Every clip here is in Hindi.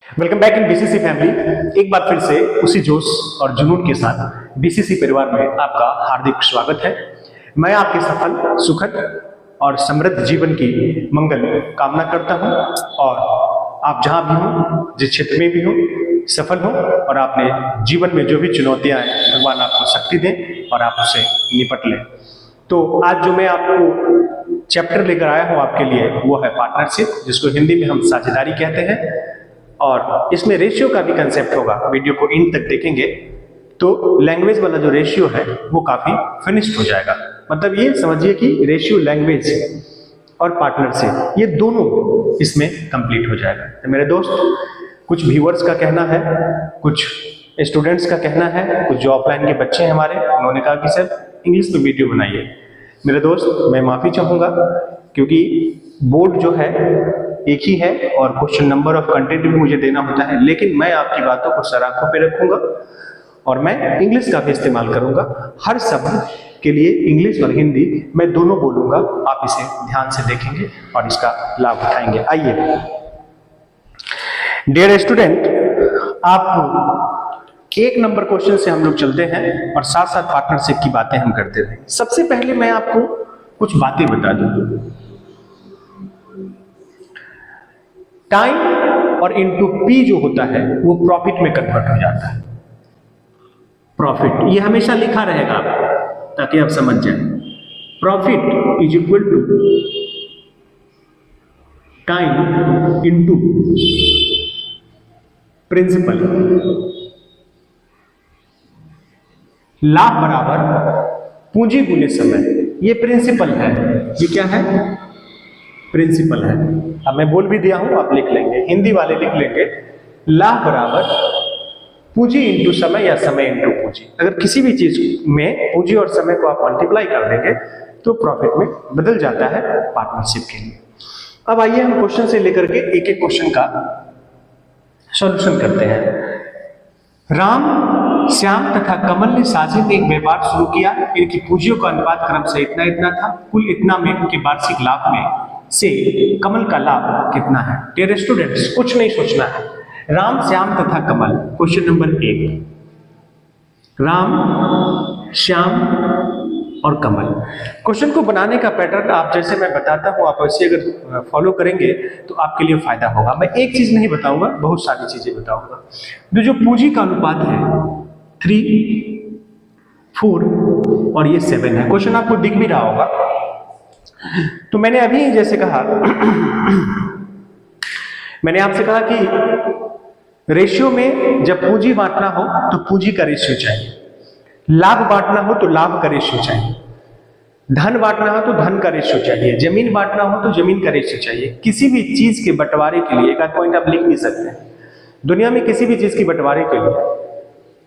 Welcome back in BCC family. एक बार फिर से उसी जोश और जुनून के साथ बीसीसी परिवार में आपका हार्दिक स्वागत है। मैं आपके सफल, सुखद और समृद्ध जीवन की मंगल कामना करता हूं और आप जहां भी हो, जिस क्षेत्र में भी हो, सफल हो और आपने जीवन में जो भी चुनौतियां हैं भगवान आपको शक्ति दें और आप उससे निपट लें। तो आज जो मैं आपको चैप्टर लेकर आया हूं आपके लिए वो है पार्टनरशिप, जिसको हिंदी में हम साझेदारी कहते हैं। और इसमें रेशियो का भी कंसेप्ट होगा। वीडियो को इन तक देखेंगे तो लैंग्वेज वाला जो रेशियो है वो काफी फिनिश्ड हो जाएगा। मतलब ये समझिए कि रेशियो, लैंग्वेज और पार्टनरशिप ये दोनों इसमें कंप्लीट हो जाएगा। तो मेरे दोस्त, कुछ व्यूअर्स का कहना है, कुछ स्टूडेंट्स का कहना है, कुछ जो ऑफलाइन के बच्चे हैं हमारे, उन्होंने कहा कि सर इंग्लिश में वीडियो बनाइए। मेरे दोस्त, मैं माफी चाहूंगा क्योंकि बोर्ड जो है एक ही है और क्वेश्चन नंबर ऑफ कंटेंट भी मुझे देना होता है, लेकिन मैं आपकी बातों को सर आंखों पे रखूंगा और मैं इंग्लिश का भी इस्तेमाल करूंगा। हर शब्द के लिए इंग्लिश और हिंदी मैं दोनों बोलूंगा। आप इसे ध्यान से देखेंगे और इसका लाभ उठाएंगे। आइए डियर स्टूडेंट, आप एक नंबर क्वेश्चन से हम लोग चलते हैं और साथ साथ पार्टनरशिप की बातें हम करते रहें। सबसे पहले मैं आपको कुछ बातें बता दूं। टाइम और इनटू पी जो होता है वो प्रॉफिट में कन्वर्ट हो जाता है। प्रॉफिट ये हमेशा लिखा रहेगा आपको ताकि आप समझ जाएं। Profit is equal to time into principal. लाभ बराबर पूंजी गुने समय। ये प्रिंसिपल है। ये क्या है? प्रिंसिपल है। अब मैं बोल भी दिया हूं, आप लिख लेंगे, हिंदी वाले लिख लेंगे। लाभ बराबर पूंजी इंटू समय या समय इंटू पूंजी। अगर किसी भी चीज में पूंजी और समय को आप मल्टीप्लाई कर देंगे तो प्रॉफिट में बदल जाता है पार्टनरशिप के लिए। अब आइए हम क्वेश्चन से लेकर के एक एक क्वेश्चन का सॉल्यूशन करते हैं। राम, श्याम तथा कमल ने साझे एक व्यापार शुरू किया। इनकी पूंजियों का अनुपात क्रमशः इतना इतना था। कुल इतना में उनके वार्षिक लाभ में से कमल का लाभ कितना है? डियर स्टूडेंट्स, कुछ नहीं सोचना है। राम, श्याम तथा कमल, क्वेश्चन नंबर 1। राम, श्याम और कमल। क्वेश्चन को बनाने का पैटर्न आप जैसे मैं बताता हूं, आप वैसे अगर फॉलो करेंगे तो आपके लिए फायदा होगा। मैं एक चीज नहीं बताऊंगा, बहुत सारी चीजें बताऊंगा। जो पूंजी का अनुपात है 3, 4 और ये 7 है। क्वेश्चन आपको दिख भी रहा होगा। तो मैंने अभी जैसे कहा मैंने आपसे कहा कि रेशियो में जब पूंजी बांटना हो तो पूंजी का रेशियो चाहिए, लाभ बांटना हो तो लाभ का रेशियो चाहिए, धन बांटना हो तो धन का रेशियो चाहिए, जमीन बांटना हो तो जमीन का रेशियो चाहिए। किसी भी चीज के बंटवारे के लिए एक आध पॉइंट आप लिख भी सकते हैं। दुनिया में किसी भी चीज की बंटवारे के लिए,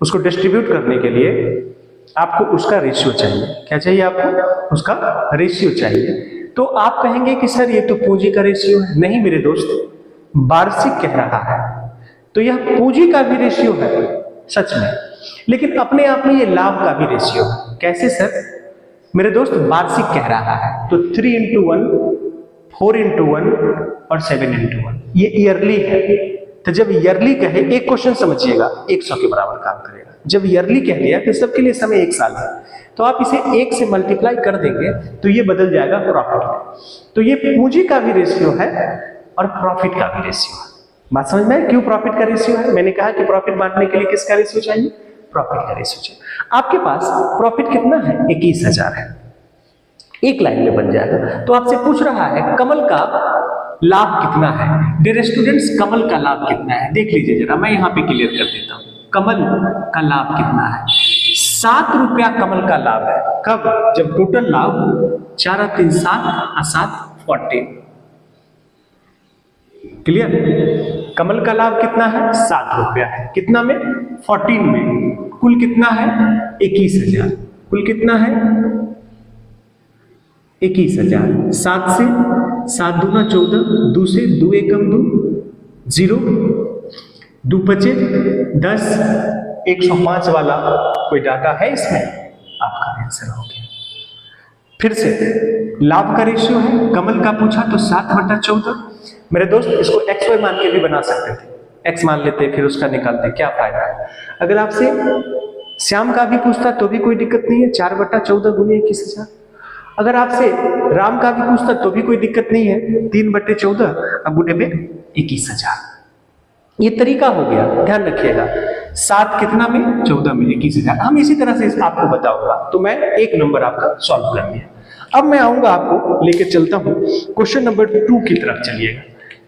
उसको डिस्ट्रीब्यूट करने के लिए आपको उसका रेशियो चाहिए। क्या चाहिए आपको? उसका रेशियो चाहिए। तो आप कहेंगे कि सर ये तो पूंजी का रेशियो है। नहीं मेरे दोस्त, वार्षिक कह रहा है तो यह पूंजी का भी रेशियो है सच में, लेकिन अपने आप में ये लाभ का भी रेशियो है। कैसे सर? मेरे दोस्त, वार्षिक कह रहा है तो 3 into 1, 4 into 1 और 7 into 1 ये ईयरली है। तो जब ईयरली कहे, एक क्वेश्चन समझिएगा, 100 के बराबर काम करेगा। जब ईयरली कह दिया तो सबके लिए समय 1 साल है, तो आप इसे 1 से मल्टीप्लाई कर देंगे तो ये बदल जाएगा प्रॉफिट में। तो ये पूंजी का भी रेशियो है और प्रॉफिट का भी रेशियो है। बात समझ में? क्यों प्रॉफिट का रेशियो है? मैंने कहा कि प्रॉफिट बांटने के लिए किसका रेशियो चाहिए? प्रॉफिट का रेशियो चाहिए। आपके पास प्रॉफिट कितना है? 21,000 है। एक लाइन में बन जाएगा। तो आपसे पूछ रहा है कमल का लाभ कितना है। डियर स्टूडेंट्स, कमल का लाभ कितना है देख लीजिए जरा, मैं यहाँ पे क्लियर कर देता हूँ। कमल का लाभ कितना है? 7 रुपया कमल का लाभ है। कब? जब टोटल लाभ 4 3 7 और 7 14। क्लियर? कमल का लाभ कितना है? 7 रुपया है। कितना में? 14 में। कुल कितना है? 21,000। कुल कितना है? 21,000। 7 से 7 दूना 14, 2 से 2 एकम 2, 0, 2 पचे 10, 105 वाला कोई डाटा है इसमें? आपका आंसर हो गया। फिर से लाभ का रेशियो है, कमल का पूछा तो 7/14। मेरे दोस्त, इसको XY मान के भी बना सकते थे। x मान लेते, फिर उसका निकालते, क्या फायदा है। अगर आपसे श्याम का भी पूछता तो भी कोई दिक्कत नहीं है, 4/14 गुने 21,000। अगर आपसे राम का भी पूछता तो भी कोई दिक्कत नहीं है, 3/14 अब गुने में 21,000। ये तरीका हो गया, ध्यान रखिएगा। 7 कितना में 14 में 21,000। हम इसी तरह से आपको बताऊंगा। तो मैं एक नंबर आपका सॉल्व कर लिया। अब मैं आऊंगा आपको लेके चलता हूं क्वेश्चन नंबर 2 की तरफ। चलिएगा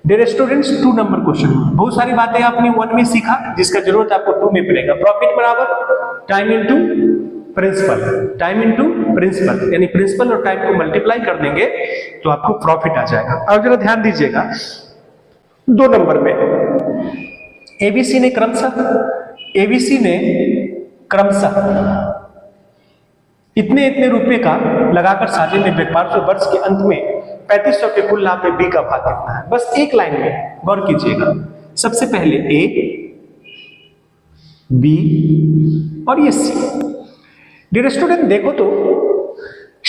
डियर स्टूडेंट्स, 2 नंबर क्वेश्चन। बहुत सारी बातें आपने 1 में सीखा जिसका जरूरत आपको 2 में पड़ेगा। प्रॉफिट बराबर time into principal, time into principal, यानी प्रिंसिपल और टाइम को मल्टीप्लाई कर देंगे तो आपको प्रॉफिट आ जाएगा। अब जरा ध्यान दीजिएगा, 2 नंबर में एबीसी ने क्रमशः इतने इतने रुपए का लगाकर साझे में व्यापार से वर्ष के अंत में 3500 के कुल लाभ में बी का भाग कितना है। बस एक लाइन में गौर कीजिएगा। सबसे पहले ए, बी और ये सी। डियर स्टूडेंट देखो तो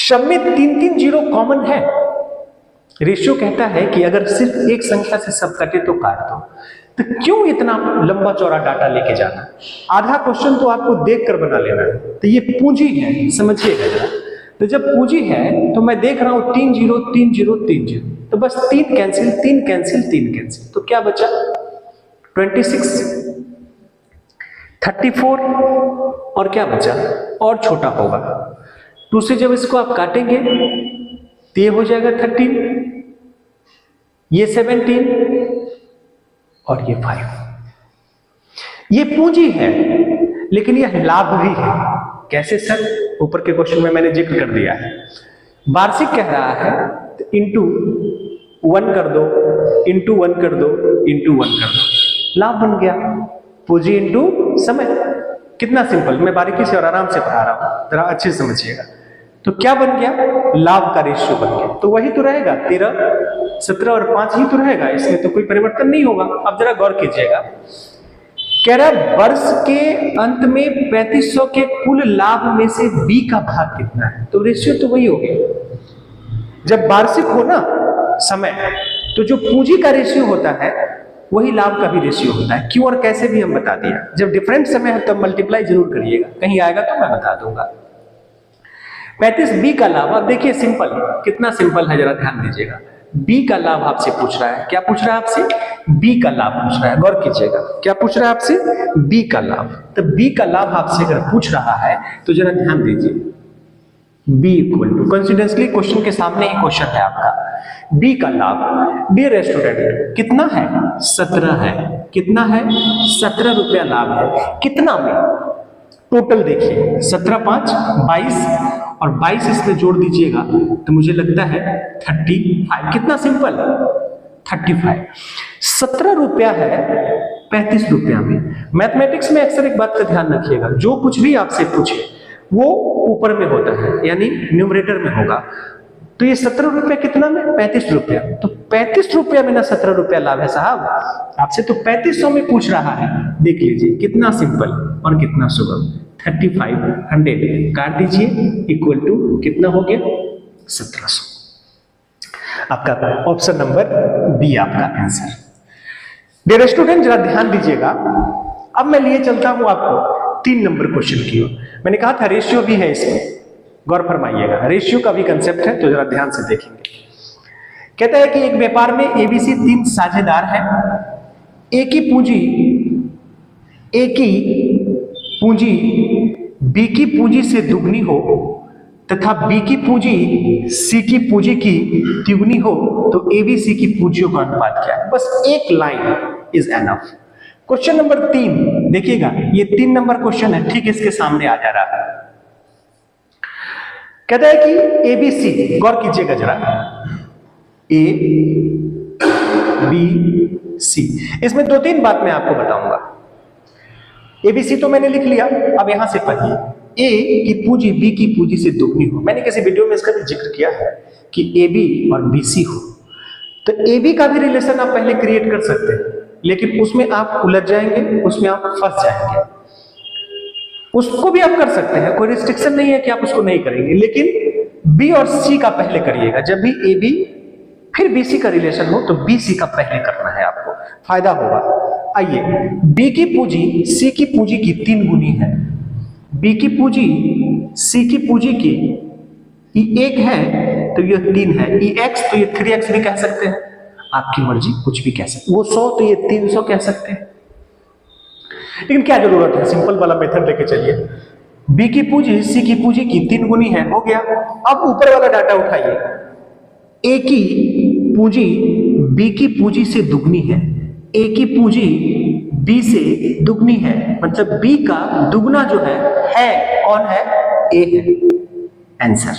सब में 3-3 जीरो कॉमन है। रेशियो कहता है कि अगर सिर्फ एक संख्या से सब कटे तो काट दो, तो क्यों इतना लंबा चौड़ा डाटा लेके जाना। आधा क्वेश्चन तो आपको देखकर बना लेना है। तो ये पूंजी है, समझिएगा जरा। तो जब पूंजी है तो मैं देख रहा हूं 3 जीरो 3 जीरो 3 जीरो, तो बस 3 कैंसिल 3 कैंसिल 3 कैंसिल, तो क्या बचा 26, 34 और क्या बचा और छोटा होगा 2 से। जब इसको आप काटेंगे तो ये हो जाएगा 13, ये 17 और ये 5। ये पूंजी है लेकिन यह लाभ भी है। कैसे सर? ऊपर के क्वेश्चन में मैंने जिक्र कर दिया है। वार्षिक कह रहा है तो इंटू 1 कर दो, इंटू 1 कर दो, इंटू 1 कर दो, लाभ बन गया। पूंजी इंटू समय, कितना सिंपल। मैं बारीकी से और आराम से पढ़ा रहा हूं, जरा अच्छे से समझिएगा। तो क्या बन गया? लाभ का रेशियो बन गया। तो वही तो रहेगा 13, 17 और 5 ही तो रहेगा, इसमें तो कोई परिवर्तन नहीं होगा। अब जरा गौर कीजिएगा, कह रहा है वर्ष के अंत में 3500 के कुल लाभ में से बी का भाग कितना है। तो रेशियो तो वही हो गया। जब वार्षिक हो ना समय, तो जो पूंजी का रेशियो होता है वही लाभ का भी रेशियो होता है। क्यों और कैसे भी हम बता दिया। जब डिफरेंट समय है तब मल्टीप्लाई जरूर करिएगा, कहीं आएगा तो मैं बता दूंगा। 35 बी का लाभ। अब देखिए सिंपल, कितना सिंपल है, जरा ध्यान दीजिएगा। बी का लाभ आपसे पूछ रहा है। क्या पूछ रहा है आपसे? बी का लाभ पूछ रहा है। गौर कीजिएगा, क्या पूछ रहा है आपसे? बी का लाभ। तो बी का लाभ आपसे अगर पूछ रहा है तो जरा ध्यान दीजिए, B equal to, coincidentally question के सामने ही क्वेश्चन है आपका। बी का लाभ डियर स्टूडेंट कितना है? 17 है। कितना है? 17 रुपया लाभ है। कितना में? टोटल देखिए 17 5 22 और 22 इसमें जोड़ दीजिएगा तो मुझे लगता है 35। कितना सिंपल, 35। 17 रुपया है 35 रुपया में। मैथमेटिक्स में अक्सर एक बात का ध्यान रखिएगा, जो कुछ भी आपसे पूछे वो ऊपर में होता है, यानी न्यूमरेटर में होगा। तो ये 17 रुपया कितना में? 35 रुपया। तो 35 रुपया में ना 17 रुपया लाभ है साहब। आपसे तो 3500 में पूछ रहा है। देख लीजिए कितना सिंपल और कितना सुगम। 35 100 काट दीजिए, इक्वल टू कितना हो गया? 1700। आपका ऑप्शन नंबर बी आपका आंसर। डियर स्टूडेंट जरा ध्यान दीजिएगा। अब मैं लिए चलता हूं आपको 3 नंबर क्वेश्चन की ओर। मैंने कहा था रेशियो भी है इसमें, गौर फरमाइएगा। रेशियो का भी कंसेप्ट है तो जरा ध्यान से देखेंगे। कहता है कि एक व्यापार में एबीसी 3 साझेदार हैं। एक ही पूंजी बी की पूंजी से दुगनी हो तथा बी की पूंजी सी की पूंजी की तिगुनी हो तो एबीसी की पूंजियों का अनुपात क्या है। बस एक line is enough. Question number 3 देखिएगा, ये 3 नंबर क्वेश्चन है, ठीक इसके सामने आ जा रहा है। कहता है कि एबीसी, गौर कीजिएगा जरा, ए बी सी। इसमें 2-3 बात मैं आपको बताऊंगा। एबीसी तो मैंने लिख लिया, अब यहां से पढ़िए। ए की पूंजी बी की पूंजी से दुगनी हो। मैंने किसी वीडियो में इसका भी जिक्र किया है कि ए बी और बी सी हो। तो ए बी का भी रिलेशन आप पहले क्रिएट कर सकते हैं, लेकिन उसमें आप उलझ जाएंगे, उसमें आप फंस जाएंगे। उसको भी आप कर सकते हैं, कोई रिस्ट्रिक्शन नहीं है कि आप उसको नहीं करेंगे, लेकिन बी और सी का पहले करिएगा। जब भी ए बी फिर बी सी का रिलेशन हो तो बी सी का पहले करना है आपको, फायदा होगा। आइए, बी की पूंजी सी की पूंजी की 3 गुनी है। बी की पूंजी सी की पूंजी की E1 है तो ये 3 है, EX तो ये 3X भी कह सकते हैं, आपकी मर्जी कुछ भी कह सकते हैं। वो 100 तो ये 300 कह सकते हैं, लेकिन क्या जरूरत है, सिंपल वाला मेथड लेके चलिए। बी की पूंजी सी की पूंजी की 3 गुनी है, हो गया। अब ऊपर वाला डाटा उठाइए, ए की पूंजी बी की पूंजी से दुगनी है, ए की पूंजी बी से दुगनी है, मतलब बी का दुगना जो है कौन है, ए है। आंसर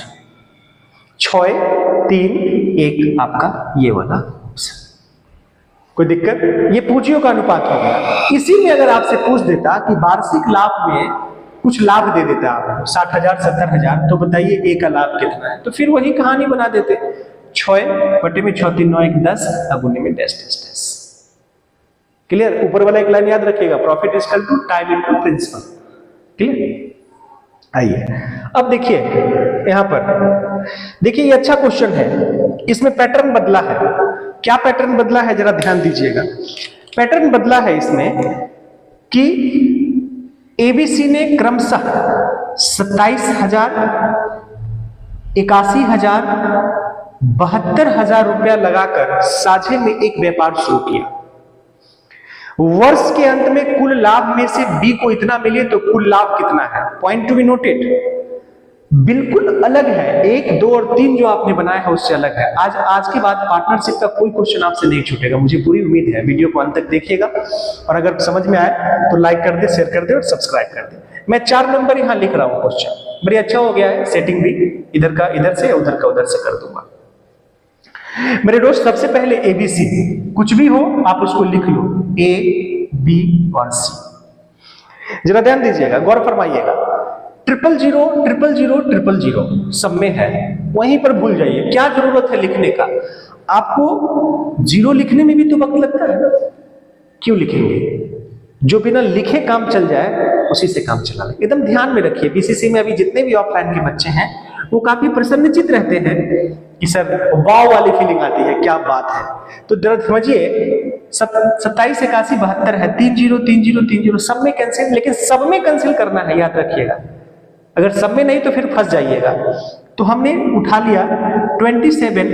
6 3 1 आपका ये वाला ऑप्शन। कोई दिक्कत? ये पूंजियों का अनुपात हो गया। इसी में अगर आपसे पूछ देता कि वार्षिक लाभ में कुछ लाभ दे देता आपको 60,000 70,000, तो बताइए ए का लाभ कितना है, तो फिर वही कहानी बना देते, 6 बटे में 6 3 9 1 10, अब उन्हीं में डैश डैश डैश। क्लियर? ऊपर वाला एक लाइन याद रखिएगा, profit is equal to time into principal. Clear? आइए अब देखिए, यहां पर देखिए, ये अच्छा क्वेश्चन है, इसमें पैटर्न बदला है। क्या पैटर्न बदला है जरा ध्यान दीजिएगा। पैटर्न बदला है इसमें कि एबीसी ने क्रमशः 27,000, 81,000, 72,000 रुपया लगाकर साझे में एक व्यापार शुरू किया। वर्ष के अंत में कुल लाभ में से बी को इतना मिले तो कुल लाभ कितना है। पॉइंट टू बी नोटेड, बिल्कुल अलग है, 1 2 और 3 जो आपने बनाया है उससे अलग है। आज के बाद पार्टनरशिप का कोई क्वेश्चन आपसे नहीं छूटेगा, मुझे पूरी उम्मीद है। वीडियो को अंत तक देखिएगा और अगर समझ में आए तो लाइक कर दे, शेयर कर दे और सब्सक्राइब कर दे। मैं 4 नंबर यहां लिख रहा हूं क्वेश्चन, बड़ी अच्छा हो गया है, सेटिंग भी इधर का इधर से, उधर का उधर से कर दूंगा। मेरे दोस्त, सबसे पहले एबीसी, कुछ भी हो आप उसको लिख लो, ए बी और सी। जरा ध्यान दीजिएगा, गौर फरमाइएगा, 0000000 सब में है, वहीं पर भूल जाइए, क्या जरूरत है लिखने का। आपको जीरो लिखने में भी तो वक्त लगता है ना, क्यों लिखेंगे? जो बिना लिखे काम चल जाए उसी से काम चला ले। एकदम ध्यान में रखिए, बीसीसी में अभी जितने भी ऑफलाइन के बच्चे हैं वो काफी प्रसन्नचित रहते हैं कि सर वाव वाली फीलिंग आती है, क्या बात है। तो जरा समझिए, 27 81 72 है, 30 30 30 सब में कैंसिल, लेकिन सब में कैंसिल करना है, याद रखिएगा। अगर सब में नहीं तो फिर फंस जाइएगा। तो हमने उठा लिया 27,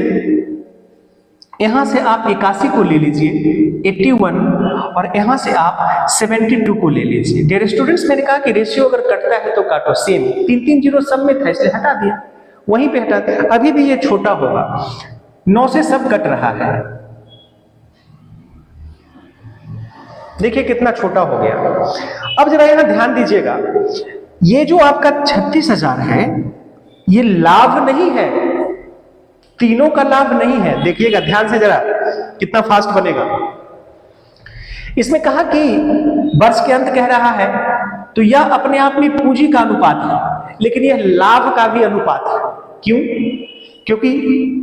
यहां से आप 81 को ले लीजिए, 81, और यहां से आप 72 को ले लीजिए। डियर स्टूडेंट्स, मैंने कहा कि रेशियो अगर कटता है तो काटो, सेम 3 3 0 सब में था इसलिए हटा दिया, वहीं पे हटा दिया। अभी भी ये छोटा होगा, 9 से सब कट रहा है, देखिए कितना छोटा हो गया। अब जरा यहां ध्यान दीजिएगा, ये जो आपका 36,000 है ये लाभ नहीं है, तीनों का लाभ नहीं है। देखिएगा ध्यान से जरा, कितना फास्ट बनेगा। इसमें कहा कि वर्ष के अंत कह रहा है, तो यह अपने आप में पूंजी का अनुपात है, लेकिन यह लाभ का भी अनुपात है। क्यों? क्योंकि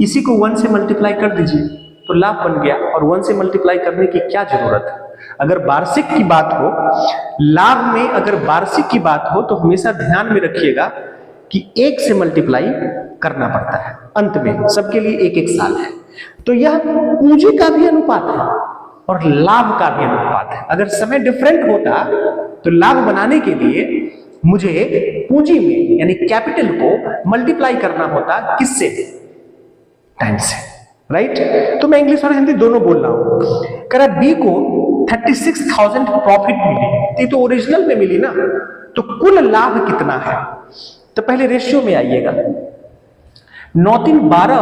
इसी को 1 से मल्टीप्लाई कर दीजिए तो लाभ बन गया, और 1 से मल्टीप्लाई करने की क्या जरूरत है। अगर वार्षिक की बात हो, लाभ में अगर वार्षिक की बात हो, तो हमेशा ध्यान में रखिएगा कि 1 से मल्टीप्लाई करना पड़ता है अंत में, सबके लिए 1 साल है। तो यह पूंजी का भी अनुपात है और लाभ का भी अनुपात है। अगर समय डिफरेंट होता तो लाभ बनाने के लिए मुझे पूंजी में यानी कैपिटल को मल्टीप्लाई करना होता, किससे? टाइम से, राइट? तो मैं इंग्लिश और हिंदी दोनों बोल रहा हूं। कह रहा बी को 36,000 प्रॉफिट मिली, तो ओरिजिनल में मिली ना, तो कुल लाभ कितना है? तो पहले रेशियो में आइएगा, 9 3 12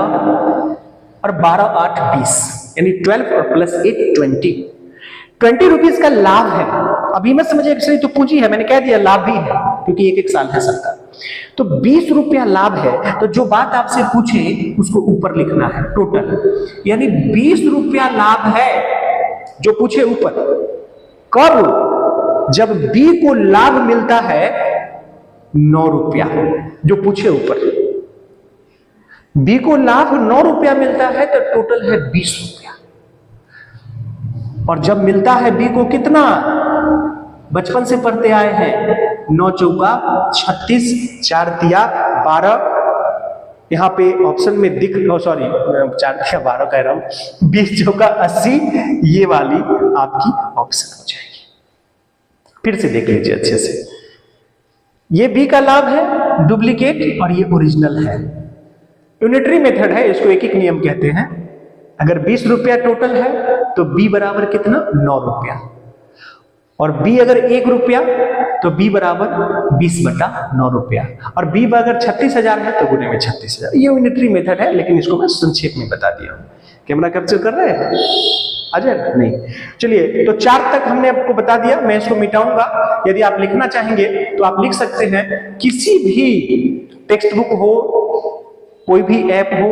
और 12 8 20, यानी 12 और प्लस 8 20 रुपीज का लाभ है। अभी मत समझिए एक्चुअली तो पूंजी है, मैंने कह दिया लाभ भी है क्योंकि 1 साल है सबका। तो 20 रुपया लाभ है, तो जो बात आपसे पूछे उसको ऊपर लिखना है टोटल, यानी 20 रुपया लाभ है जो पूछे ऊपर। कब? जब बी को लाभ मिलता है 9 रुपया, जो पूछे ऊपर। बी को लाभ 9 रुपया मिलता है तो टोटल है 20 रुपया। और जब मिलता है बी को कितना, बचपन से पढ़ते आए हैं, 9 चौका 36, 4 तिया 12, यहाँ पे ऑप्शन में दिख, सॉरी 4 कह रहा हूं, 20 चौका 80, ये वाली आपकी ऑप्शन हो जाएगी। फिर से देख लीजिए अच्छे से, ये बी का लाभ है डुप्लीकेट और ये ओरिजिनल है। यूनिटरी मेथड है, इसको एक एक नियम कहते हैं। अगर 20 रुपया टोटल है तो बी बराबर कितना, 9 रुपया, और बी अगर 1 रुपया तो बी बराबर 20/9 रुपया, और बी अगर 36,000 है तो गुने में 36,000। ये यूनिटरी मेथड है, लेकिन इसको मैं संक्षेप में बता दिया हूं। कैमरा कैप्चर कर रहे हैं अजय? नहीं। चलिए, तो 4 तक हमने आपको बता दिया, मैं इसको मिटाऊंगा। यदि आप लिखना चाहेंगे तो आप लिख सकते हैं, किसी भी टेक्स्ट बुक हो, कोई भी ऐप हो,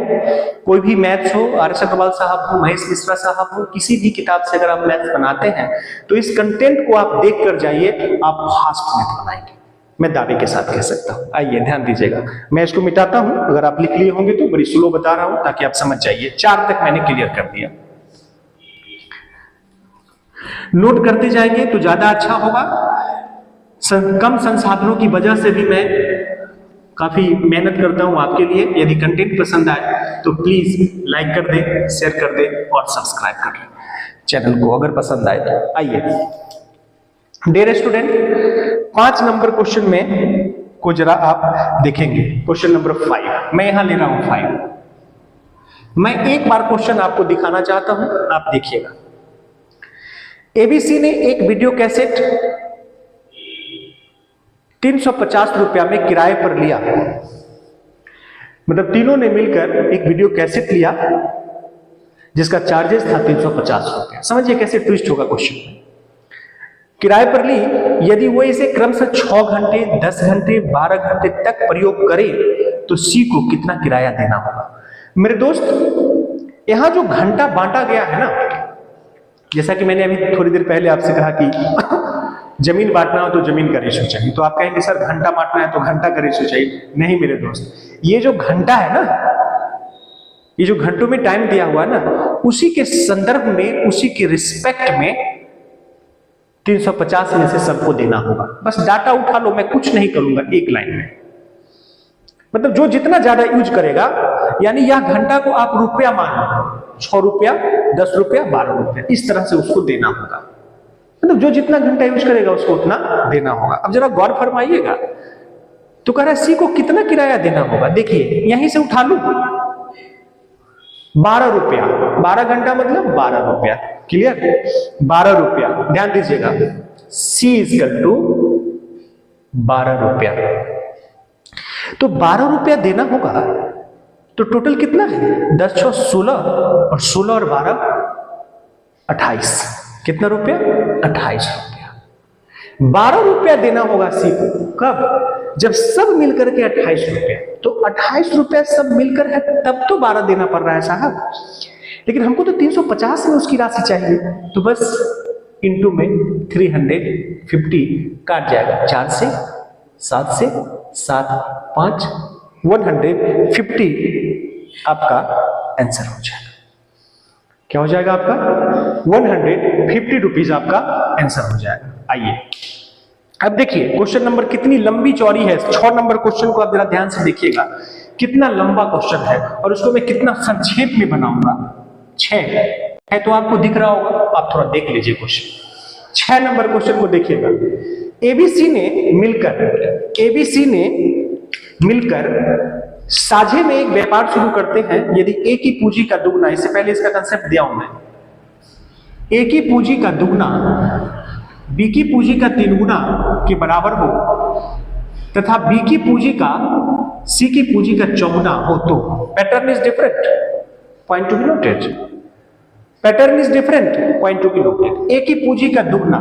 कोई भी मैथ्स हो, आर.एस. अग्रवाल साहब हो, महेश मिश्रा साहब हो, किसी भी किताब से अगर आप मैथ्स बनाते हैं तो इस कंटेंट को आप देख कर जाइए, आप फास्ट मैथ बनाएंगे, मैं दावे के साथ कह सकता हूं। आइए ध्यान दीजिएगा, मैं इसको मिटाता हूं। अगर आप लिख लिए होंगे तो बड़ी स्लो बता रहा हूं ताकि आप समझ जाइए। 4 तक मैंने क्लियर कर दिया, नोट करते जाएंगे तो ज्यादा अच्छा होगा। कम संसाधनों की वजह से भी मैं काफी मेहनत करता हूं आपके लिए। यदि कंटेंट पसंद आए तो प्लीज लाइक कर दें, शेयर कर दें और सब्सक्राइब कर लें चैनल को, अगर पसंद आए तो। आइए डियर स्टूडेंट, 5 नंबर क्वेश्चन में को जरा आप देखेंगे। क्वेश्चन नंबर 5, मैं यहां ले रहा हूं 5। मैं एक बार क्वेश्चन आपको दिखाना चाहता हूं, आप देखिएगा। एबीसी ने एक वीडियो कैसेट 350 रुपया में किराए पर लिया, मतलब तीनों ने मिलकर एक वीडियो कैसेट लिया जिसका चार्जेस था 350 रुपया। समझिए कैसे ट्विस्ट होगा क्वेश्चन। किराए पर ली, यदि वो इसे क्रमशः 6 घंटे, 10 घंटे, 12 घंटे तक प्रयोग करे तो सी को कितना किराया देना होगा। मेरे दोस्त, यहां जो घंटा बांटा गया है ना, जैसा कि मैंने अभी थोड़ी देर पहले आपसे कहा कि जमीन बांटना हो तो जमीन का रेशियो चाहिए, तो आप कहेंगे सर घंटा बांटना है तो घंटा का रेशियो चाहिए। नहीं मेरे दोस्त, ये जो घंटा है ना, ये जो घंटों में टाइम दिया हुआ है ना, उसी के संदर्भ में, उसी के रिस्पेक्ट में 350 में से सबको देना होगा। बस डाटा उठा लो, मैं कुछ नहीं करूंगा एक लाइन में। मतलब जो जितना ज्यादा यूज करेगा, यानी यह घंटा को आप रुपया मान लो, 6 रुपया, 10 रुपया, 12 रुपया, इस तरह से उसको देना होगा। मतलब जो जितना घंटा यूज करेगा उसको उतना देना होगा। अब जरा गौर फरमाइएगा, तो कह रहा है सी को कितना किराया देना होगा। देखिए यहीं से उठा लू, 12 रुपया, 12 घंटा मतलब 12 रुपया, क्लियर, 12 रुपया। ध्यान दीजिएगा, सी इक्वल टू 12 रुपया, तो 12 रुपया देना होगा। तो टोटल कितना है, 10 × 16 और 16 और 12 28। कितना रुपया, 28 रुपया। 12 रुपया देना होगा सी को। कब, जब सब मिलकर के 28 रुपया, तो 28 रुपया सब मिलकर है तब तो 12 देना पड़ रहा है साहब। लेकिन हमको तो 350 में उसकी राशि चाहिए, तो बस इंटू में 350 काट जाएगा, 4 से 7 से 7 5 150 आपका आंसर हो जाएगा। क्या हो जाएगा आपका, 150 रुपीज आपका आंसर हो जाएगा। आइए अब देखिए क्वेश्चन नंबर कितनी लंबी चौड़ी है। 6 नंबर क्वेश्चन को आप जरा ध्यान से देखिएगा, कितना लंबा क्वेश्चन है और उसको मैं कितना संक्षेप में बनाऊंगा। 6 है तो आपको दिख रहा होगा, आप थोड़ा देख लीजिए क्वेश्चन। 6 नंबर क्वेश्चन को देखिएगा। एबीसी ने मिलकर साझे में एक व्यापार शुरू करते हैं। यदि ए की पूंजी का दुगना, इससे पहले इसका कंसेप्ट दिया हूं मैं, ए की पूंजी का दुगना बी की पूंजी का 3 गुना के बराबर हो तथा बी की पूंजी का सी की पूंजी का 4 गुना हो तो pattern is different, point to be noted. Pattern is different, point to be noted. A की पूंजी का दुगना,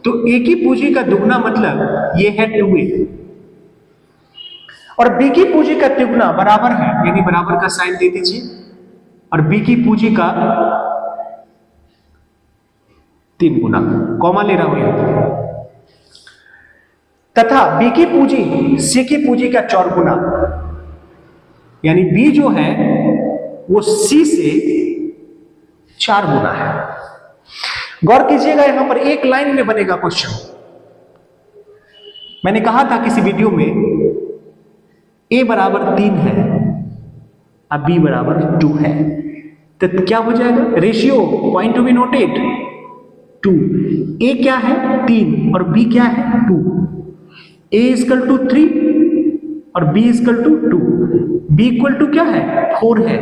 तो ए की पूंजी का दुगना मतलब ये है 2a, और बी की पूंजी का तिगुना बराबर है, यानी बराबर का साइन दे दीजिए, और बी की पूंजी का 3 गुना, कॉमा ले रहा हूं यहां, तथा बी की पूंजी सी की पूंजी का 4 गुना, यानी बी जो है वो सी से 4 गुना है। गौर कीजिएगा, यहां पर एक लाइन में बनेगा क्वेश्चन। मैंने कहा था किसी वीडियो में ए बराबर 3 है अब b बराबर 2 है, तो क्या हो जाएगा? Ratio point to be noted 2। a क्या है? 3 और b क्या है? 2। a इक्वल टू 3 और b equal to 2। b equal to क्या है? 4 है,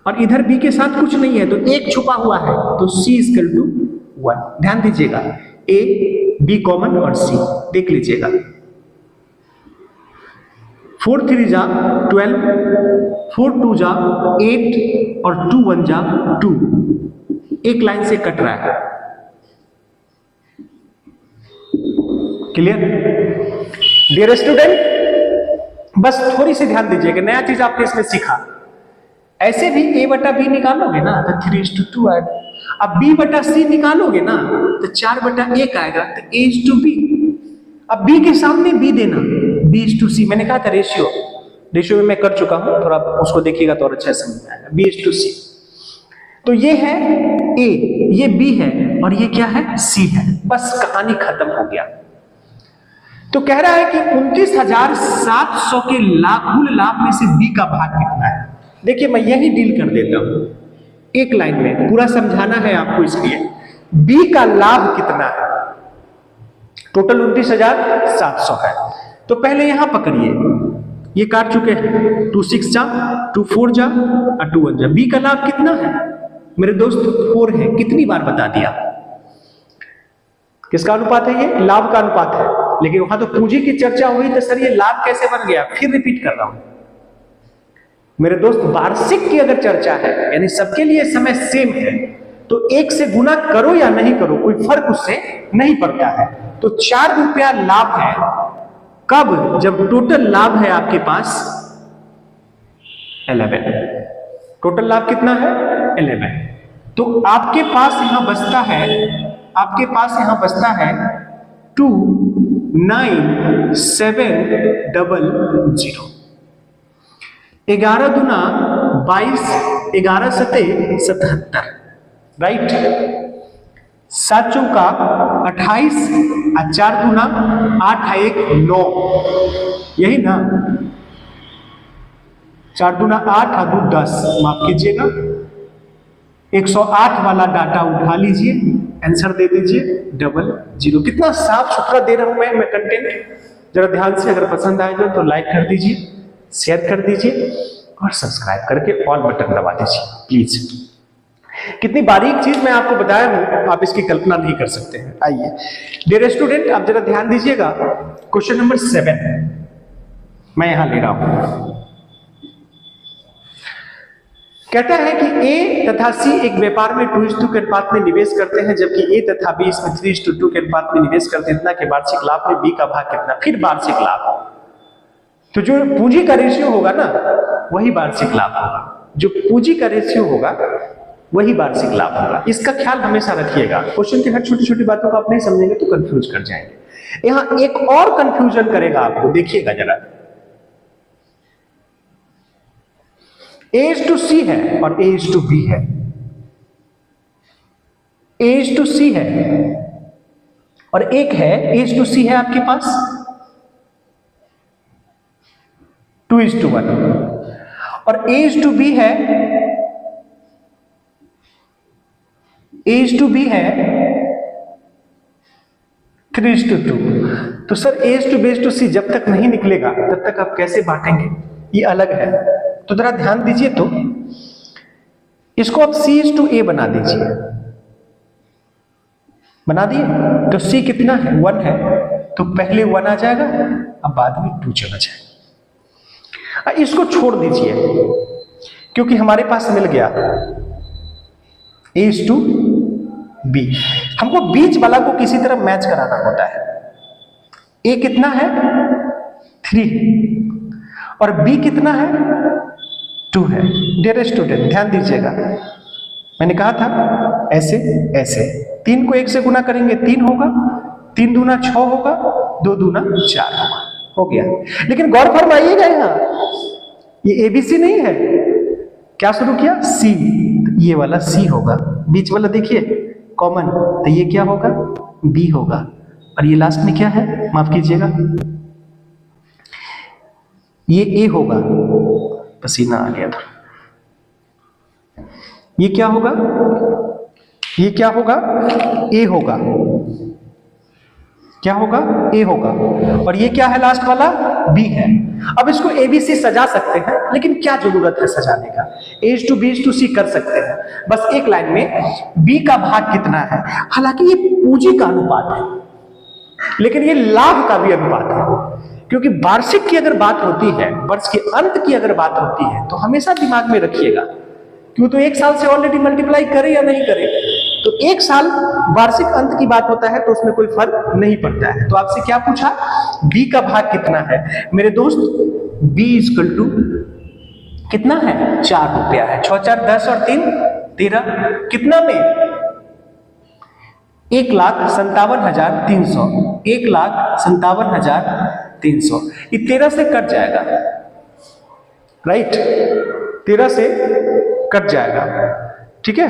और इधर b के साथ कुछ नहीं है तो एक छुपा हुआ है, तो c इक्वल टू 1। ध्यान दीजिएगा, a b कॉमन और c देख लीजिएगा। 4 3 जा 12, 4 2 जा 8 और 2 1 जा 2। एक लाइन से कट रहा है। क्लियर? डियर स्टूडेंट, बस थोड़ी सी ध्यान दीजिएगा, नया चीज आपने इसमें सीखा। ऐसे भी a बटा b निकालोगे ना तो 3:2 आएगा। अब b बटा c निकालोगे ना तो 4/1 आएगा, तो a:b। अब b के सामने b देना, b:c। मैंने कहा था रेशियो में मैं कर चुका हूं, थोड़ा उसको देखिएगा तो और अच्छा समझ में आएगा। b:c। तो ये है a, ये b है, और ये क्या है? c है। बस कहानी खत्म हो गया। तो कह रहा है कि 29,700 के कुल लाभ में से b का भाग कितना है। देखिए मैं यही डील कर देता हूं एक लाइन में, पूरा समझाना है आपको, इसलिए b का लाभ कितना है। टोटल 29,700 है, तो पहले यहां पकड़िए, ये काट चुके हैं, 2 6 जा 2 4 जा और 2 1 जा। b का लाभ कितना है मेरे दोस्त? 4 है। कितनी बार बता दिया? किसका अनुपात है? ये लाभ का अनुपात है। लेकिन वहां तो पूंजी की चर्चा हुई, तो सर ये लाभ कैसे बन गया? फिर रिपीट कर रहा हूं मेरे दोस्त, वार्षिक की अगर चर्चा है, यानी सबके लिए समय सेम है, तो 1 से गुना करो या नहीं करो, कोई फर्क उससे नहीं पड़ता है। तो 4 रुपया लाभ है। कब? जब टोटल लाभ है आपके पास 11। टोटल लाभ कितना है? 11। तो आपके पास यहां बचता है 29700। 11 दूना 22, 11 सते 77, राइट। 7 चौका 28 और 4 दूना 8 1 9, यही ना? 4 दूना 8 और 2 10, माफ कीजिएगा। 108 वाला डाटा उठा लीजिए, आंसर दे दीजिए 00। कितना साफ सुथरा दे रहा हूं मैं कंटेंट, जरा ध्यान से। अगर पसंद आएगा तो लाइक कर दीजिए, शेयर कर दीजिए और सब्सक्राइब करके ऑल बटन दबा दीजिए प्लीज। कितनी बारीक चीज मैं आपको बताया हूं, आप इसकी कल्पना नहीं कर सकते हैं। आइए डियर स्टूडेंट, आप जरा ध्यान दीजिएगा। क्वेश्चन नंबर 7 मैं यहां ले रहा हूं। कहता है कि A तथा C एक व्यापार में 2:2 के अनुपात में निवेश करते हैं, जबकि A तथा B इसमें 3:2 के अनुपात में निवेश करते हैं। इतना के वार्षिक लाभ में B का भाग कितना? फिर वार्षिक लाभ, तो जो पूंजी का रेशियो होगा ना वही वार्षिक लाभ होगा। जो पूंजी का रेशियो होगा वही वार्षिक लाभ होगा। इसका ख्याल हमेशा रखिएगा। क्वेश्चन की हर छोटी छोटी बातों को आप नहीं समझेंगे तो कंफ्यूज कर जाएंगे। यहां एक और कंफ्यूजन करेगा आपको, देखिएगा जरा। A:C है और A:B है। A:C है और एक है A:C है आपके पास 2:1, और A:B है A:B है 3:2। तो सर A:B:C जब तक नहीं निकलेगा तब तक आप कैसे बांटेंगे? ये अलग है। तो जरा ध्यान दीजिए, तो इसको आप C:A बना दीजिए। बना दिए तो C कितना है? 1 है, तो पहले 1 आ जाएगा, अब बाद में 2 चला जाएगा। इसको छोड़ दीजिए क्योंकि हमारे पास मिल गया A:B। हमको बीच वाला को किसी तरह मैच कराना होता है। A कितना है? 3 और B कितना है? 2 है। डियर स्टूडेंट ध्यान दीजिएगा, मैंने कहा था ऐसे ऐसे 3 को 1 से गुना करेंगे 3 होगा, 3 दूना 6 होगा, 2 दूना 4 होगा, हो गया। लेकिन गौर फरमाइएगा, यहाँ ये ABC नहीं है, क्या शुरू किया? C, ये वाला C होगा, बीच वाला देखिए कॉमन, तो ये क्या होगा? B होगा, और ये लास्ट में क्या है? माफ कीजिएगा, ये ए होगा, पसीना आ गया था। ये क्या होगा? ये क्या होगा? ए होगा। क्या होगा? ए होगा। और ये क्या है लास्ट वाला? बी है। अब इसको एबीसी सजा सकते हैं, लेकिन क्या जरूरत है सजाने का? As to B is to C कर सकते हैं, बस एक लाइन में बी का भाग कितना है। हालांकि ये पूंजी का अनुपात है, लेकिन ये लाभ का भी अनुपात है, क्योंकि वार्षिक की अगर बात होती है, वर्ष के अंत की अगर बात होती है, तो हमेशा दिमाग में रखिएगा क्यों, तो एक साल से ऑलरेडी मल्टीप्लाई करे या नहीं करे, तो एक साल वार्षिक अंत की बात होता है तो उसमें कोई फर्क नहीं पड़ता है। तो आपसे क्या पूछा? बी का भाग कितना है मेरे दोस्त? बी इक्वल टू कितना है? 4 रुपया है। 6 4 10 और 3 13, कितना में? 1,57,300। 1,57,300। ये 13 से कट जाएगा, राइट? 13 से कट जाएगा, ठीक है?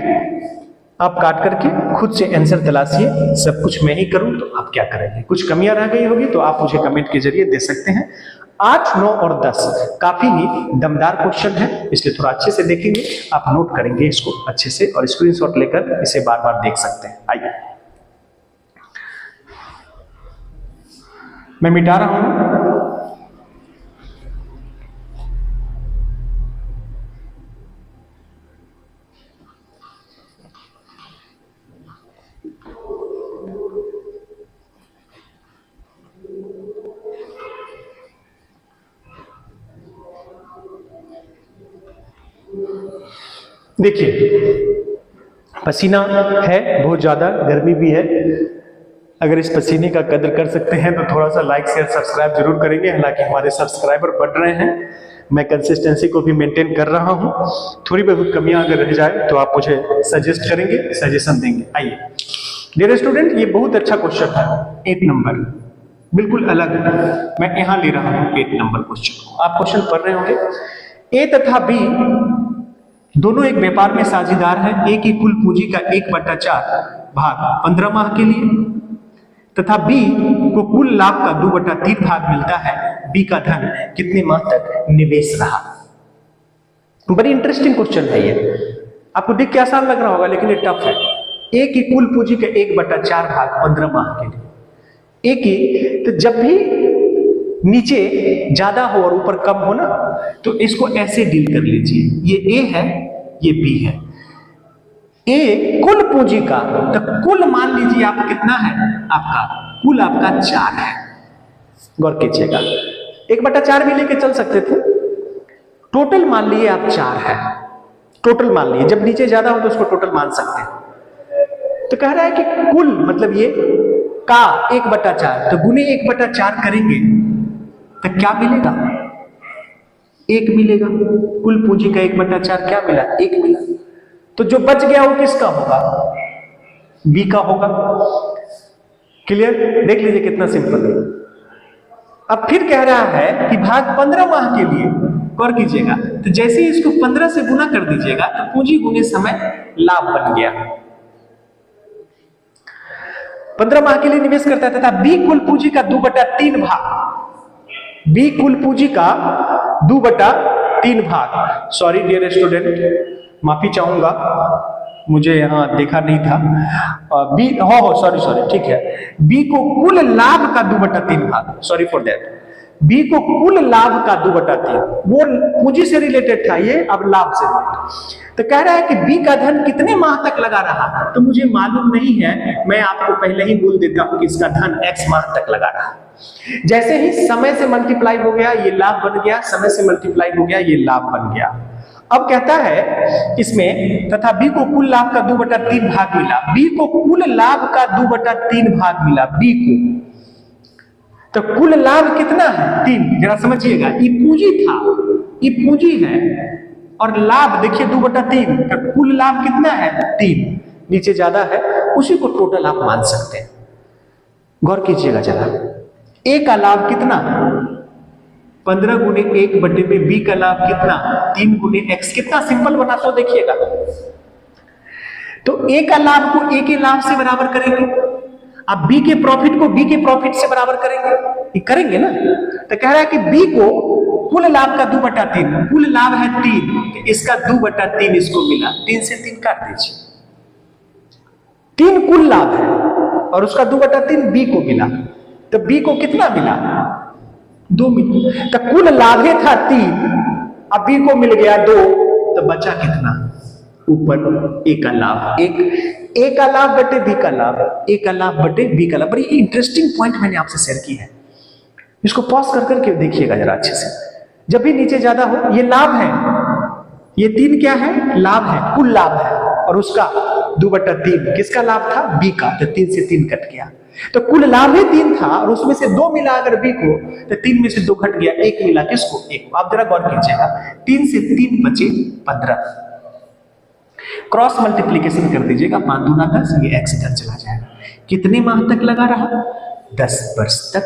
आप काट करके खुद से आंसर तलाशिए। सब कुछ मैं ही करूं तो आप क्या करेंगे? कुछ कमियां रह गई होगी तो आप मुझे कमेंट के जरिए दे सकते हैं। 8, 9 और 10 काफी ही दमदार क्वेश्चन है, इसलिए थोड़ा अच्छे से देखेंगे, आप नोट करेंगे इसको अच्छे से और स्क्रीनशॉट लेकर इसे बार बार देख सकते हैं। आइए मैं मिटा रहा हूं। देखिए पसीना है बहुत ज्यादा, गर्मी भी है। अगर इस पसीने का कदर कर सकते हैं तो थोड़ा सा लाइक शेयर सब्सक्राइब जरूर करेंगे। हालांकि हमारे सब्सक्राइबर बढ़ रहे हैं, मैं कंसिस्टेंसी को भी मेंटेन कर रहा हूं। थोड़ी बहुत कमियां अगर रह जाए तो आप मुझे सजेस्ट करेंगे, सजेशन देंगे। आइए डियर स्टूडेंट, ये बहुत अच्छा क्वेश्चन है। 8 नंबर बिल्कुल अलग, मैं यहां ले रहा हूं 8 नंबर क्वेश्चन को। आप क्वेश्चन पढ़ रहे होंगे। ए तथा बी दोनों एक व्यापार में साझेदार हैं। ए की कुल पूंजी का 1/4 भाग 15 माह के लिए तथा बी को कुल लाभ का 2/3 भाग मिलता है। बी का धन कितने माह तक निवेश रहा? बड़ी इंटरेस्टिंग क्वेश्चन है ये। आपको देख के आसान लग रहा होगा, लेकिन ये टफ है। ए की कुल पूंजी का 1/4 भाग 15 माह के लिए। ए की तो जब भी नीचे ज्यादा हो और ऊपर कम हो ना, तो इसको ऐसे डील कर लीजिए। ये ए है, ये बी है। ए कुल पूंजी का, तो कुल मान लीजिए आप कितना है आपका? कुल आपका 4 है। गौर कीजिएगा, 1/4 भी लेके चल सकते थे। टोटल मान लिए आप 4 है, टोटल मान लिए। जब नीचे ज्यादा हो तो उसको टोटल मान सकते हैं। तो कह रहा है कि कुल मतलब ये का 1/4, तो गुने 1/4 करेंगे तो क्या मिलेगा? 1 मिलेगा। कुल पूंजी का 1/4 क्या मिला? 1 मिला। तो जो बच गया वो किसका होगा? बी का होगा। क्लियर? देख लीजिए कितना सिंपल है। अब फिर कह रहा है कि भाग 15 माह के लिए। गौर कीजिएगा, तो जैसे ही इसको 15 से गुना कर दीजिएगा तो पूंजी गुने समय लाभ बन गया। 15 माह के लिए निवेश करता है तथा बी कुल पूंजी का 2/3 भाग। बी कुल पूंजी का 2/3 भाग। सॉरी डियर स्टूडेंट, माफी चाहूंगा, मुझे यहां देखा नहीं था। बी सॉरी ठीक है। बी को कुल लाभ का 2/3 भाग, सॉरी फॉर दैट। बी को कुल लाभ का 2/3, वो पूंजी से रिलेटेड था, ये अब लाभ से रिलेटेड। तो कह रहा है कि बी का धन कितने माह तक लगा रहा? तो मुझे मालूम नहीं है, मैं आपको पहले ही बोल देता हूं कि इसका धन x माह तक लगा रहा। जैसे ही समय से मल्टीप्लाई हो गया ये लाभ बन गया, समय से मल्टीप्लाई हो गया ये लाभ बन गया। अब कहता है इसमें तथा बी को कुल लाभ का 2/3 भाग मिला। बी को कुल लाभ का 2/3 भाग मिला बी को। तो कुल लाभ कितना है? 3। जरा समझिएगा, ये पूंजी था, ये पूंजी है, और लाभ देखिए 2/3। तो कुल लाभ कितना है? 3। नीचे ज्यादा है, उसी को टोटल आप मान सकते हैं। गौर कीजिएगा जरा, ए का लाभ कितना? 15 गुने 1 में बी का लाभ कितना? 3 गुने x। कितना सिंपल बना तो देखिएगा। तो ए का लाभ को ए के लाभ से बराबर करेंगे, अब बी के प्रॉफिट को बी के प्रॉफिट से बराबर करेंगे, ये करेंगे ना। तो कह रहा है कि बी को कुल लाभ का 2/3, कुल लाभ है 3, इसका 2/3 इसको मिला, 3 से 3 काट दीजिए। 3 कुल लाभ है और उसका 2/3 बी को मिला, तो बी को कितना मिला? 2 मिला। तो कुल लाभ था 3, अब बी को मिल गया 2, तो बचा कितना? ऊपर ए का लाभ, ए का लाभ बटे बी का लाभ, ए का लाभ बटे बी का लाभ। बड़ी इंटरेस्टिंग पॉइंट मैंने आपसे शेयर की है, इसको पॉज कर करके देखिएगा जरा अच्छे से। जब भी नीचे ज्यादा हो, ये लाभ है, ये 3 क्या है? लाभ है, कुल लाभ है, और उसका 2/3 किसका लाभ था? बी का, तो 3 से 3 कट गया। तो कुल लाभ ही 3 था और उसमें से 2 मिला अगर बी को, तो 3 में से 2 घट गया, 1 मिला किसको? 1 को। आप जरा गौर कीजिएगा, 3 से 3 बचे 15। क्रॉस मल्टीप्लीकेशन कर दीजिएगा, 5 दूना 10, ये x इधर चला जाएगा। कितने माह तक लगा रहा? 10 वर्ष तक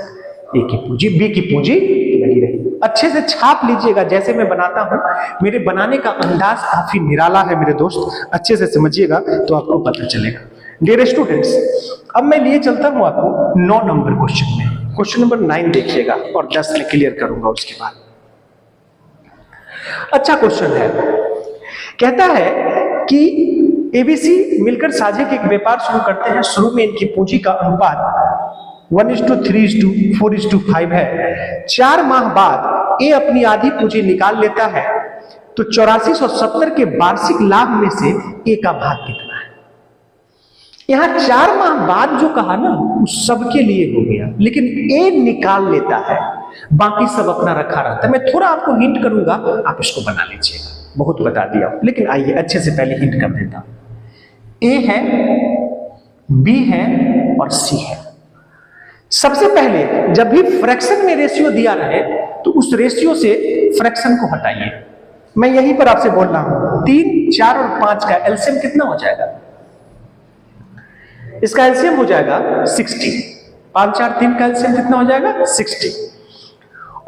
ए की पूंजी, बी की पूंजी लगी रही। अच्छे से छाप लीजिएगा, जैसे मैं बनाता हूं, मेरे बनाने का अंदाज काफी निराला है मेरे दोस्त, अच्छे से समझिएगा तो आपको पता चलेगा। डियर स्टूडेंट्स, अब मैं लिए चलता हूं आपको 9 नंबर क्वेश्चन में। क्वेश्चन नंबर 9 देखिएगा और 10 में क्लियर करूंगा उसके बाद। अच्छा क्वेश्चन है, कहता है कि एबीसी मिलकर साझे के एक व्यापार शुरू करते हैं। शुरू में इनकी पूंजी का अनुपात 1:3:4:5 है। 4 माह बाद ए अपनी आधी पूंजी निकाल लेता है, तो 8470 के वार्षिक लाभ में से ए का भाग कितना है? यहां 4 माह बाद जो कहा ना, उस सबके लिए हो गया, लेकिन ए निकाल लेता है, बाकी सब अपना रखा रहता है। मैं थोड़ा आपको हिंट करूंगा, आप इसको बना लीजिएगा, बहुत बता दिया, लेकिन आइए अच्छे से पहले हिंट कर देता हूं। ए है, बी है और सी है। सबसे पहले जब भी फ्रैक्शन में रेशियो दिया रहे, तो उस रेशियो से फ्रैक्शन को हटाइए। मैं यहीं पर आपसे बोल रहा हूं, 3, 4 और 5 का एलसीएम कितना हो जाएगा? इसका एलसीएम हो जाएगा 60। 5, 4, 3 का एलसीएम कितना हो जाएगा? 60।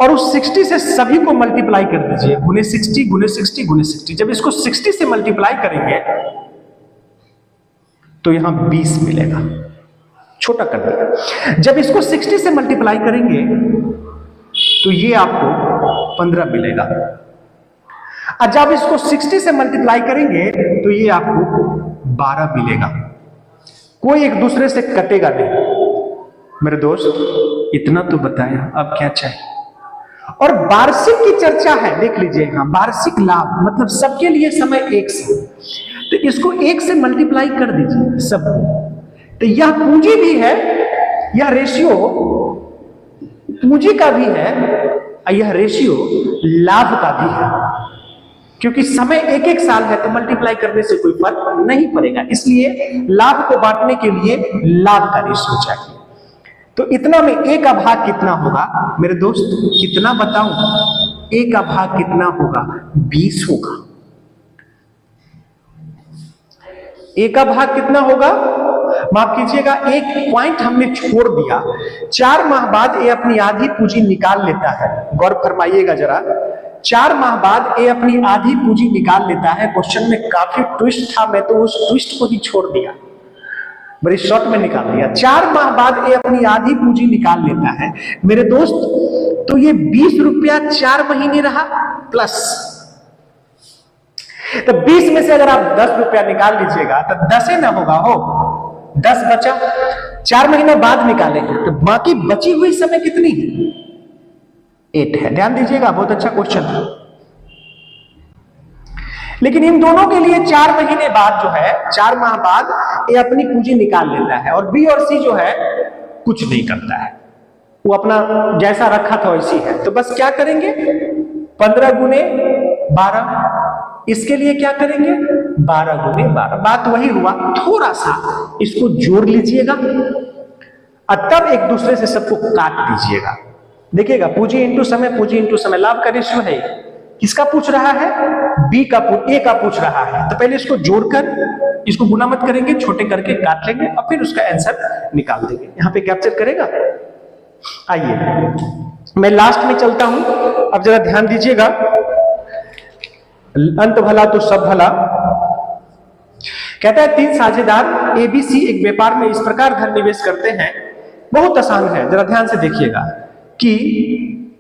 और उस 60 से सभी को मल्टीप्लाई कर दीजिए, गुने 60 गुने 60 गुने 60। जब इसको 60 से मल्टीप्लाई करेंगे तो यहां 20 मिलेगा, छोटा कर दिया। जब इसको 60 से मल्टीप्लाई करेंगे तो ये आपको 15 मिलेगा, और जब इसको 60 से मल्टीप्लाई करेंगे तो ये आपको 12 मिलेगा। कोई एक दूसरे से कटेगा नहीं मेरे दोस्त। इतना तो बताया, अब क्या चाहिए? और वार्षिक की चर्चा है, देख लीजिए यहां वार्षिक लाभ, मतलब सबके लिए समय 1 से, तो इसको 1 से मल्टीप्लाई कर दीजिए सबको। तो यह पूंजी भी है, यह रेशियो पूंजी का भी है, और यह रेशियो लाभ का भी है। क्योंकि समय 1-1 साल है, तो मल्टीप्लाई करने से कोई फर्क नहीं पड़ेगा, इसलिए लाभ को बांटने के लिए लाभ का रेशियो चाहिए। तो इतना में ए का भाग कितना होगा मेरे दोस्त? कितना बताऊं? ए का भाग कितना होगा? 20 होगा। ए का भाग कितना होगा? माफ कीजिएगा, एक पॉइंट हमने छोड़ दिया। 4 माह बाद ए अपनी आधी पूंजी निकाल लेता है। गौर फरमाइएगा जरा, 4 माह बाद ए अपनी आधी पूंजी निकाल लेता है। क्वेश्चन में काफी ट्विस्ट था, मैं तो उस ट्विस्ट को ही छोड़ दिया, बड़ी शॉर्ट में निकाल दिया। 4 माह बाद ए अपनी आधी पूंजी निकाल लेता है मेरे दोस्त, तो ये 20 रुपया 4 महीने रहा प्लस, तो 20 में से अगर आप 10 रुपया निकाल लीजिएगा तो 10 ही ना होगा, हो 10 बचा। 4 महीने बाद निकालेंगे तो बाकी बची हुई समय कितनी है? 8 है। ध्यान दीजिएगा, बहुत अच्छा क्वेश्चन है। लेकिन इन दोनों के लिए 4 महीने बाद जो है, 4 माह बाद ये अपनी पूंजी निकाल लेता है, और बी और सी जो है कुछ नहीं करता है, वो अपना जैसा रखा था वैसी है। तो बस क्या करेंगे? 15 गुने 12, इसके लिए क्या करेंगे? 12 गुने 12। बात वही हुआ, थोड़ा सा इसको जोड़ लीजिएगा और तब एक दूसरे से सबको काट दीजिएगा। देखिएगा, पूंजी इंटू समय, पूंजी इंटू समय, लाभ का रेशियो है। किसका पूछ रहा है? बी का, ए का पूछ रहा है। तो पहले इसको जोड़कर, इसको गुना मत करेंगे, छोटे करके काट लेंगे और फिर उसका आंसर निकाल देंगे। यहां पे कैप्चर करेगा। आइए मैं लास्ट में चलता हूं, अब जरा ध्यान दीजिएगा, अंत भला तो सब भला। कहता है 3 साझेदार एबीसी एक व्यापार में इस प्रकार धन निवेश करते हैं। बहुत आसान है, जरा ध्यान से देखिएगा कि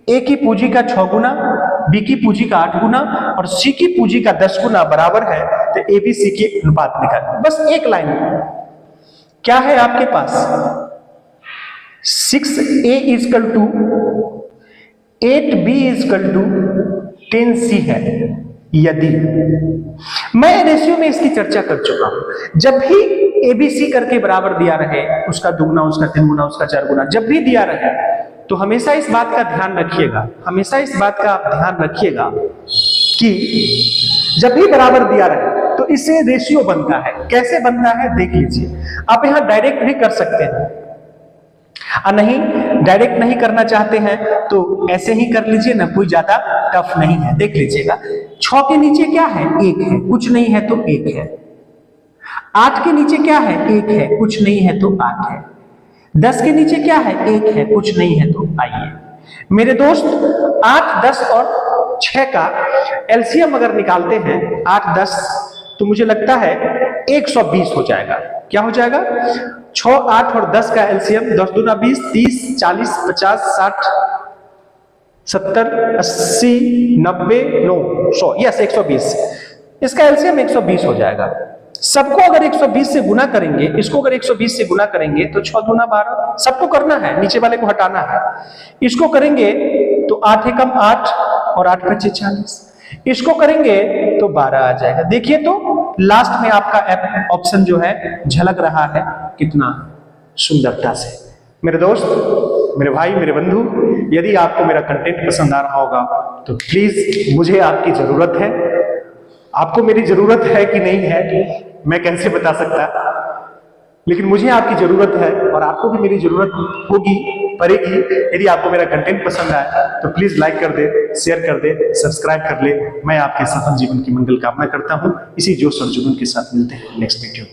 ए की पूंजी का 6 गुना, बी की पूंजी का 8 गुना और सी की पूंजी का 10 गुना बराबर है, तो ए बी सी के अनुपात निकाल। बस एक लाइन क्या है आपके पास, 6a equal to 8b equal to 10c है। यदि मैं रेशियो में इसकी चर्चा कर चुका हूं, जब भी एबीसी करके बराबर दिया रहे, उसका दुगुना, उसका 3 गुना, उसका 4 गुना, जब भी दिया रहे तो हमेशा इस बात का ध्यान रखिएगा, हमेशा इस बात का आप ध्यान रखिएगा कि जब भी बराबर दिया रहे तो इससे रेशियो बनता है। कैसे बनता है देख लीजिए। आप यहां डायरेक्ट भी कर सकते हैं, नहीं डायरेक्ट नहीं करना चाहते हैं तो ऐसे ही कर लीजिए ना, कोई ज्यादा टफ नहीं है। देख लीजिएगा, 6 के नीचे क्या है, 1 है, कुछ नहीं है तो 1 है। 8 के नीचे क्या है, 1 है, कुछ नहीं है तो 8 है। 10 के नीचे क्या है, 1 है, कुछ नहीं है तो आइए मेरे दोस्त 8, 10 और 6 का एलसीएम अगर निकालते हैं 8, 10, तो मुझे लगता है 120 हो जाएगा। क्या हो जाएगा, 6, 8 और 10 का एलसीएम 10 दूना 20, 30, 40, 50, 60, 70, 80, 90, 100, यस 120। इसका एलसीएम 120 हो जाएगा। सबको अगर 120 से गुना करेंगे, इसको अगर 120 से गुना करेंगे तो 6 दूना 12, सबको करना है, नीचे वाले को हटाना है। इसको करेंगे तो 8 एकम 8 और 8 पच्चीस 40, इसको करेंगे तो 12 आ जाएगा। देखिए तो लास्ट में आपका ऑप्शन जो है झलक रहा है कितना सुंदरता से। मेरे दोस्त, मेरे भाई, मेरे बंधु, यदि आपको मेरा कंटेंट पसंद आ रहा होगा तो प्लीज, मुझे आपकी जरूरत है। आपको मेरी जरूरत है कि नहीं है मैं कैसे बता सकता, लेकिन मुझे आपकी जरूरत है और आपको भी मेरी जरूरत होगी, पड़ेगी। यदि आपको मेरा कंटेंट पसंद आए तो प्लीज लाइक कर दे, शेयर कर दे, सब्सक्राइब कर ले। मैं आपके सफल जीवन की मंगल कामना करता हूं। इसी जोश और जुनून के साथ मिलते हैं नेक्स्ट वीडियो।